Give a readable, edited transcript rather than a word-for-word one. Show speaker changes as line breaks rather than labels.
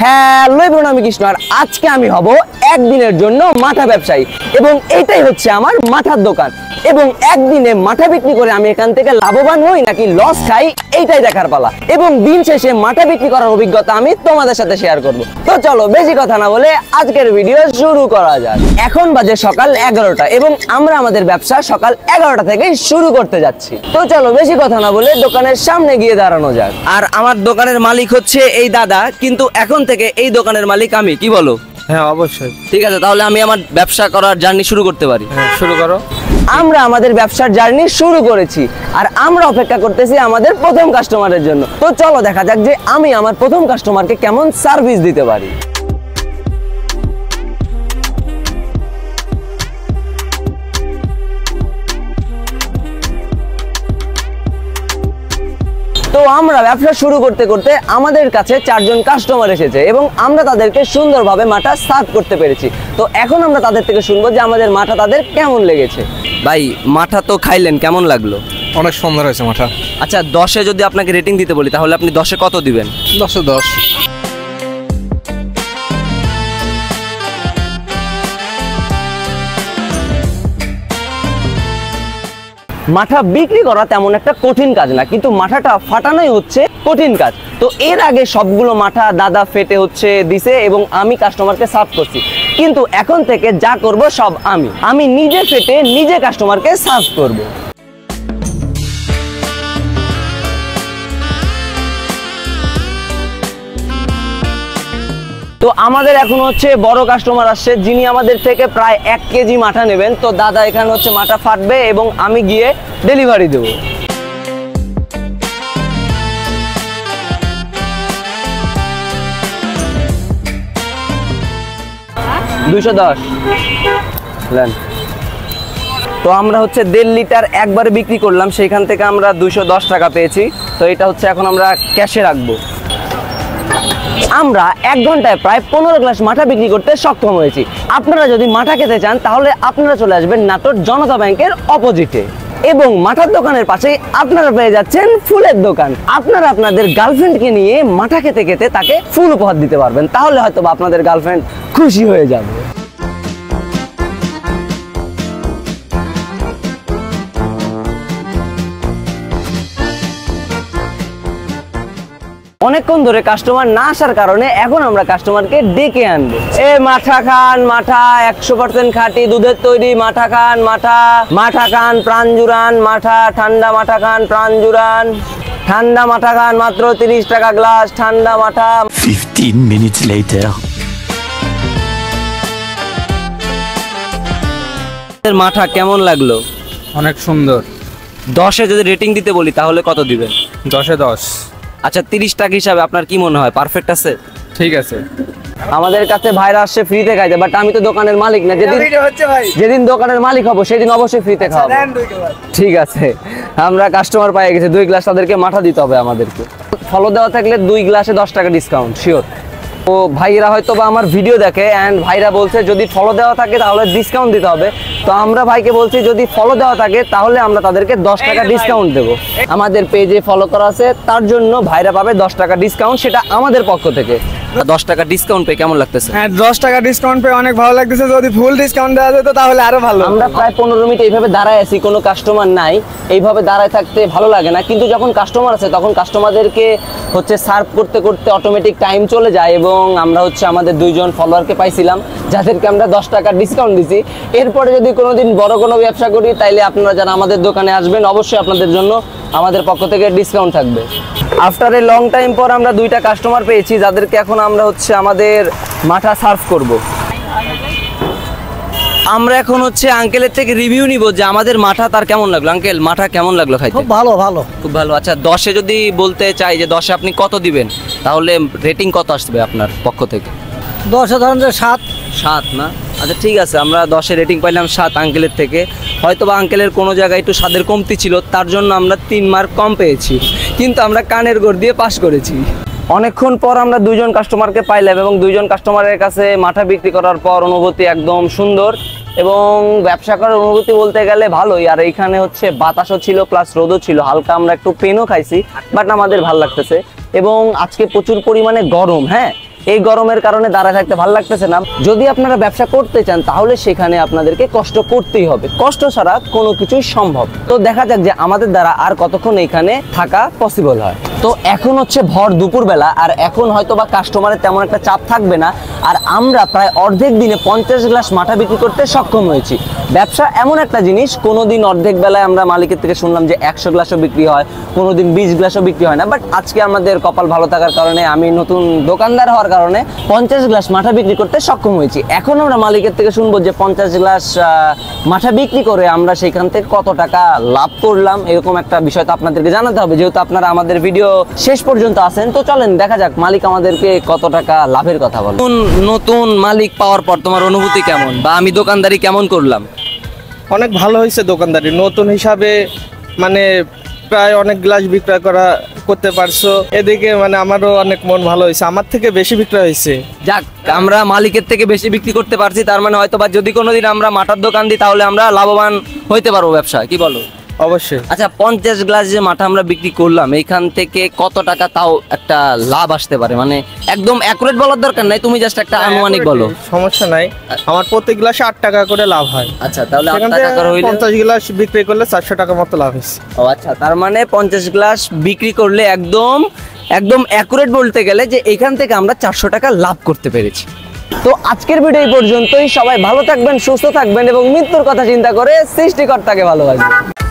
Hello everyone, আমি কৃষ্ণ আর আজকে আমি হব একদিনের জন্য মাঠা ব্যবসায়ী এবং এইটাই হচ্ছে আমার মাঠার দোকান। এবং একদিনে মাঠা বিক্রি করে আমি এখান থেকে লাভবান হই নাকি লস খাই এইটাই দেখার পালা। এবং দিন শেষে মাঠা বিক্রি করার অভিজ্ঞতা আমি তোমাদের সাথে শেয়ার করব। তো চলো বেশি কথা না বলে আজকের ভিডিও শুরু করা যাক। এখন বাজে সকাল 11টা এবং আমরা আমাদের ব্যবসা সকাল 11টা থেকে শুরু করতে যাচ্ছি। তো চলো বেশি কথা না বলে দোকানের সামনে গিয়ে দাঁড়ানো যাক। আর আমার দোকানের মালিক হচ্ছে এই দাদা, কিন্তু এখন থেকে এই দোকানের মালিক আমি, কি বলো?
হ্যাঁ অবশ্যই।
ঠিক আছে, তাহলে আমি আমার ব্যবসা করার জার্নি শুরু করতে পারি।
হ্যাঁ শুরু করো।
আমরা আমাদের ব্যবসার জার্নি শুরু করেছি আর আমরা অপেক্ষা করতেছি আমাদের প্রথম কাস্টমারের জন্য। তো চলো দেখা যাক যে আমি আমার প্রথম কাস্টমারকে কেমন সার্ভিস দিতে পারি। তো আমরা ব্যবসা শুরু করতে করতে আমাদের কাছে 4 জন কাস্টমার এসেছে এবং আমরা তাদেরকে সুন্দরভাবে মাঠা সার্ভ করতে পেরেছি। তো এখন আমরা তাদের থেকে শুনবো যে আমাদের মাঠা তাদের কেমন লেগেছে। ভাই, মাঠা তো খাইলেন, কেমন লাগলো?
অনেক সুন্দর হয়েছে মাঠা।
আচ্ছা, 10-এ যদি আপনাকে রেটিং দিতে বলি তাহলে আপনি 10-এ কত দিবেন?
10-এ 10।
মাঠা বিক্রি করা তেমন একটা কঠিন কাজ না, কিন্তু মাঠাটা ফাটানোই হচ্ছে কঠিন কাজ। তো এর আগে সবগুলো মাঠা দাদা ফেটে হচ্ছে দিছে এবং আমি কাস্টমারকে সার্ভ করছি, কিন্তু এখন থেকে যা করব সব আমি নিজে ফেটে নিজে কাস্টমারকে সার্ভ করব। তো আমাদের এখন হচ্ছে বড় কাস্টমার আসছে, যিনি আমাদের থেকে প্রায় 1 কেজি মাঠা নেবেন। তো দাদা এখানে হচ্ছে মাঠা ফাটবে এবং আমি গিয়ে ডেলিভারি দেব। 210 নেন। তো আমরা হচ্ছে 1.5 লিটার একবারে বিক্রি করলাম, সেইখান থেকে আমরা 210 টাকা পেয়েছি। তো এটা হচ্ছে এখন আমরা ক্যাশে রাখবো। আমরা 1 ঘন্টায় প্রায় 15 গ্লাস মাঠা বিক্রি করতে সক্ষম হয়েছি। আপনারা যদি মাঠা খেতে চান তাহলে আপনারা চলে আসবেন নাটোর জনতা ব্যাংকের অপোজিটে এবং মাঠার দোকানের পাশে আপনারা পেয়ে যাচ্ছেন ফুলের দোকান। আপনারা আপনাদের গার্লফ্রেন্ডকে নিয়ে মাঠা খেতে খেতে তাকে ফুল উপহার দিতে পারবেন, তাহলে হয়তো আপনাদের গার্লফ্রেন্ড খুশি হয়ে যাবে। অনেকক্ষণ ধরে কাস্টমার না আসার কারণে এখন আমরা কাস্টমারকে ডেকে আনবো। এ মাঠা খান, মাঠা 100% খাঁটি দুধের তৈরি মাঠা খান, মাঠা খান প্রাণ জুড়ান, মাঠা ঠান্ডা মাঠা খান প্রাণ জুড়ান, ঠান্ডা মাঠা খান মাত্র 30 টাকা গ্লাস, ঠান্ডা মাঠা।
15 minutes later.
মাঠা কেমন লাগলো?
অনেক সুন্দর।
10-এ যদি রেটিং দিতে বলি তাহলে কত দিবেন?
10-এ 10।
আচ্ছা, 30 টাকা হিসাবে আপনার কি মনে হয় পারফেক্ট আছে?
ঠিক আছে।
আমাদের কাছে ভাইরা আসছে ফ্রিতে খাইতে, বাট আমি তো দোকানের মালিক না। যেদিন দোকানের মালিক হবো সেদিন অবশ্যই ফ্রিতে খাওয়াবো। ঠিক আছে, আমরা কাস্টমার পাই গেছে, 2 গ্লাস তাদেরকে মাঠা দিতে হবে আমাদেরকে। ফলো দেওয়া থাকলে 2 গ্লাসে 10 টাকা ডিসকাউন্ট শিওর। তো ভাইরা হয়তো বা আমার ভিডিও দেখে অ্যান্ড ভাইরা বলছে যদি ফলো দেওয়া থাকে তাহলে ডিসকাউন্ট দিতে হবে। তো আমরা ভাইকে বলছি যদি ফলো দেওয়া থাকে তাহলে আমরা তাদেরকে 10 টাকা ডিসকাউন্ট দেবো। আমাদের পেজে ফলো করা আছে তার জন্য ভাইরা পাবে 10 টাকা ডিসকাউন্ট, সেটা আমাদের পক্ষ থেকে। 10 টাকা ডিসকাউন্ট পেয়ে কেমন লাগতেছে?
হ্যাঁ 10 টাকা ডিসকাউন্ট পেয়ে অনেক ভালো লাগতেছে। যদি ফুল ডিসকাউন্ট দেওয়া যেত তাহলে আরো ভালো।
আমরা প্রায় 15 মিনিট এইভাবে দাঁড়ায় আছি, কোনো কাস্টমার নাই। এইভাবে দাঁড়ায় থাকতে ভালো লাগে না, কিন্তু যখন কাস্টমার আছে তখন কাস্টমারদেরকে হচ্ছে সার্ভ করতে করতে অটোমেটিক টাইম চলে যায় এবং আমরা হচ্ছে আমাদের 2 জন ফলোয়ারকে পাইছিলাম যাদেরকে আমরা 10 টাকা ডিসকাউন্ট দিছি। এরপরে যদি কোনোদিন বড় কোনো ব্যবসা করি তাইলে আপনারা যারা আমাদের দোকানে আসবেন অবশ্যই আপনাদের জন্য আমাদের পক্ষ থেকে ডিসকাউন্ট থাকবে। আফটার এ লং টাইম পর আমরা 2টা কাস্টমার পেয়েছি যাদেরকে এখন আমরা হচ্ছে আমাদের মাঠা সার্ভ করব। আমরা এখন হচ্ছে আঙ্কেলের থেকে রিভিউ নিব যে আমাদের মাঠা তার কেমন লাগলো। আঙ্কেল, মাঠা কেমন লাগলো খাইতে?
খুব ভালো, ভালো,
খুব ভালো। আচ্ছা, 10-এ যদি বলতে চাই যে 10-এ আপনি কত দিবেন তাহলে রেটিং কত আসবে আপনার পক্ষ থেকে?
10-এ ধরেন যে
7 না? আচ্ছা ঠিক আছে, আমরা 10-এ রেটিং পাইলাম 7 আঙ্কেলের থেকে। হয়তো বা আঙ্কেলের কোনো জায়গায় একটু স্বাদের কমতি ছিল, তার জন্য আমরা 3 মার্ক কম পেয়েছি, কিন্তু আমরা কানের গোড় দিয়ে পাস করেছি। অনেকক্ষণ পর আমরা 2 জন কাস্টমারকে পাইলাম এবং 2 জন কাস্টমারের কাছে মাঠা বিক্রি করার পর অনুভূতি একদম সুন্দর এবং ব্যবসা করার অনুভূতি বলতে গেলে ভালোই। আর এইখানে হচ্ছে বাতাসও ছিল প্লাস রোদও ছিল, হালকা আমরা একটু পেনও খাইছি, বাট আমাদের ভালো লাগতেছে। এবং আজকে প্রচুর পরিমাণে গরম, হ্যাঁ, এই গরমের কারণে দাঁড়ায় থাকতে ভালো লাগতেছে না। যদি আপনারা ব্যবসা করতে চান তাহলে সেখানে আপনাদেরকে কষ্ট করতেই হবে, কষ্ট ছাড়া কোনো কিছুই সম্ভব। তো দেখা যাক যে আমাদের দ্বারা আর কতক্ষণ এখানে থাকা পসিবল হয়। তো এখন হচ্ছে ভর দুপুরবেলা, আর এখন হয়তো বা কাস্টমারের তেমন একটা চাপ থাকবে না। আর আমরা প্রায় অর্ধেক দিনে 50 গ্লাস মাঠা বিক্রি করতে সক্ষম হয়েছি। ব্যবসা এমন একটা জিনিস, কোনোদিন অর্ধেক বেলায় আমরা মালিকের থেকে শুনলাম যে 100 গ্লাসও বিক্রি হয়, কোনোদিন 20 গ্লাসও বিক্রি হয় না। বাট আজকে আমাদের কপাল ভালো থাকার কারণে, আমি নতুন দোকানদার হওয়ার কারণে 50 গ্লাস মাঠা বিক্রি করতে সক্ষম হয়েছি। এখন আমরা মালিকের থেকে শুনবো যে 50 গ্লাস মাঠা বিক্রি করে আমরা সেখান থেকে কত টাকা লাভ করলাম। এরকম একটা বিষয় তো আপনাদেরকে জানাতে হবে, যেহেতু আপনারা আমাদের ভিডিও শেষ পর্যন্ত আছেন। তো চলেন দেখা যাক মালিক আমাদেরকে কত টাকা লাভের কথা বলে। নতুন মালিক পাওয়ার পর তোমার অনুভূতি কেমন, বা আমি দোকানদারি কেমন করলাম?
অনেক ভালো হয়েছে দোকানদারি, নতুন হিসাবে মানে প্রায় অনেক গ্লাস বিক্রয় করতে পারছো। এদিকে মানে আমারও অনেক মন ভালো হয়েছে, আমার থেকে বেশি বিক্রয় হয়েছে।
যাক, আমরা মালিকের থেকে বেশি বিক্রি করতে পারছি, তার মানে হয়তো বা যদি কোনোদিন আমরা মাঠার দোকান দিই তাহলে আমরা লাভবান হইতে পারবো ব্যবসা, কি বলো?
অবশ্যই।
আচ্ছা, 50 গ্লাস যে মাঠা আমরা বিক্রি করলাম, এইখান থেকে কত টাকা তাও একটা লাভ আসতে পারে? মানে একদম অ্যাকুরেট বলার দরকার নাই, তুমি জাস্ট একটা আনুমানিক বলো।
সমস্যা নাই, আমার প্রতি গ্লাসে 8 টাকা করে লাভ হয়।
আচ্ছা, তাহলে
সেখান
8 টাকা করে হইলে
50 গ্লাস বিক্রি করলে 400 টাকা মতো লাভ হয়েছে।
ও আচ্ছা, তার মানে 50 গ্লাস বিক্রি করলে একদম অ্যাকুরেট বলতে গেলে যে এখান থেকে আমরা 400 টাকা লাভ করতে পেরেছি। তো আজকের ভিডিও এই পর্যন্তই। সবাই ভালো থাকবেন, সুস্থ থাকবেন এবং মৃত্যুর কথা চিন্তা করে সৃষ্টিকর্তাকে ভালোবাসবেন।